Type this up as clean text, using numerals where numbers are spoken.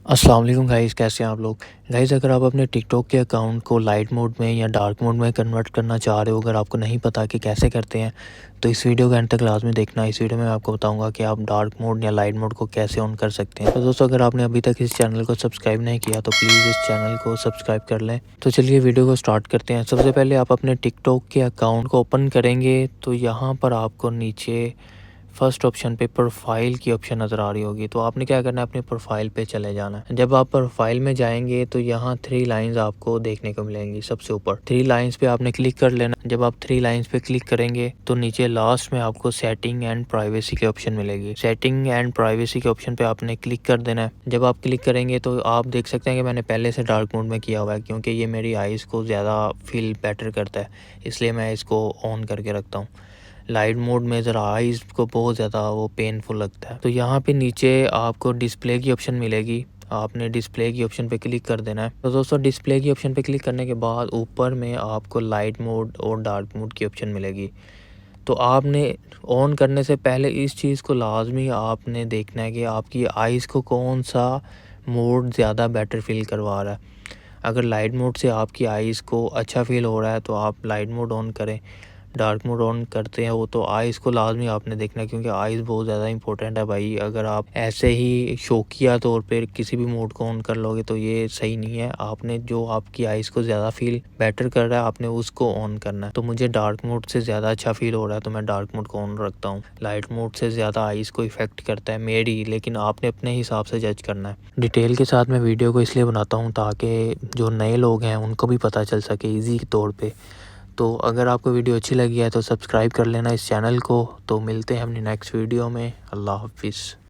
अस्सलाम वालेकुम गाइस, कैसे हैं आप लोग। गाइस, अगर आप अपने टिकटॉक के अकाउंट को लाइट मोड में या डार्क मोड में कन्वर्ट करना चाह रहे हो, अगर आपको नहीं पता कि कैसे करते हैं, तो इस वीडियो को एंड तक लाजमी देखना। इस वीडियो में मैं आपको बताऊंगा कि आप डार्क मोड या लाइट मोड को कैसे ऑन कर सकते हैं। तो दोस्तों, अगर आपने अभी तक इस चैनल को सब्सक्राइब नहीं किया तो प्लीज़ इस चैनल को सब्सक्राइब कर लें। तो चलिए वीडियो को स्टार्ट करते हैं। सबसे पहले आप अपने टिकटॉक के अकाउंट को ओपन करेंगे तो यहाँ पर आपको नीचे फर्स्ट ऑप्शन पे प्रोफाइल की ऑप्शन नज़र आ रही होगी। तो आपने क्या करना है, अपने प्रोफाइल पे चले जाना है। जब आप प्रोफाइल में जाएंगे तो यहाँ 3 लाइंस आपको देखने को मिलेंगी। सबसे ऊपर 3 लाइंस पे आपने क्लिक कर लेना। जब आप 3 लाइंस पे क्लिक करेंगे तो नीचे लास्ट में आपको सेटिंग एंड प्राइवेसी की ऑप्शन मिलेगी। सेटिंग एंड प्राइवेसी के ऑप्शन पे आपने क्लिक कर देना है। जब आप क्लिक करेंगे तो आप देख सकते हैं कि मैंने पहले से डार्क मोड में किया हुआ है, क्योंकि ये मेरी आइज़ को ज़्यादा फील बेटर करता है, इसलिए मैं इसको ऑन करके रखता हूँ। लाइट मोड में ज़रा आइज़ को बहुत ज़्यादा वो पेनफुल लगता है। तो यहाँ पे नीचे आपको डिस्प्ले की ऑप्शन मिलेगी। आपने डिस्प्ले की ऑप्शन पे क्लिक कर देना है। तो दोस्तों, डिस्प्ले की ऑप्शन पे क्लिक करने के बाद ऊपर में आपको लाइट मोड और डार्क मोड की ऑप्शन मिलेगी। तो आपने ऑन करने से पहले इस चीज़ को लाजमी आपने देखना है कि आपकी आइज़ को कौन सा मोड ज़्यादा बेटर फील करवा रहा है। अगर लाइट मोड से आपकी आइज़ को अच्छा फील हो रहा है तो आप लाइट मोड ऑन करें। डार्क मोड ऑन करते हैं वो तो आइज़ को लाजमी आपने देखना है, क्योंकि आइज़ बहुत ज़्यादा इंपॉर्टेंट है भाई। अगर आप ऐसे ही शौकिया तौर पे किसी भी मोड को ऑन कर लोगे तो ये सही नहीं है। आपने जो आपकी आइज़ को ज़्यादा फील बेटर कर रहा है आपने उसको ऑन करना है। तो मुझे डार्क मोड से ज़्यादा अच्छा फील हो रहा है तो मैं डार्क मोड को ऑन रखता हूँ। लाइट मोड से ज़्यादा आइज़ को इफ़ेक्ट करता है मेरी, लेकिन आपने अपने हिसाब से जज करना है। डिटेल के साथ मैं वीडियो को इसलिए बनाता हूँ ताकि जो नए लोग हैं उनको भी पता चल सके ईज़ी तौर पे। तो अगर आपको वीडियो अच्छी लगी है तो सब्सक्राइब कर लेना इस चैनल को। तो मिलते हैं अपनी नेक्स्ट वीडियो में। अल्लाह हाफ़िज़।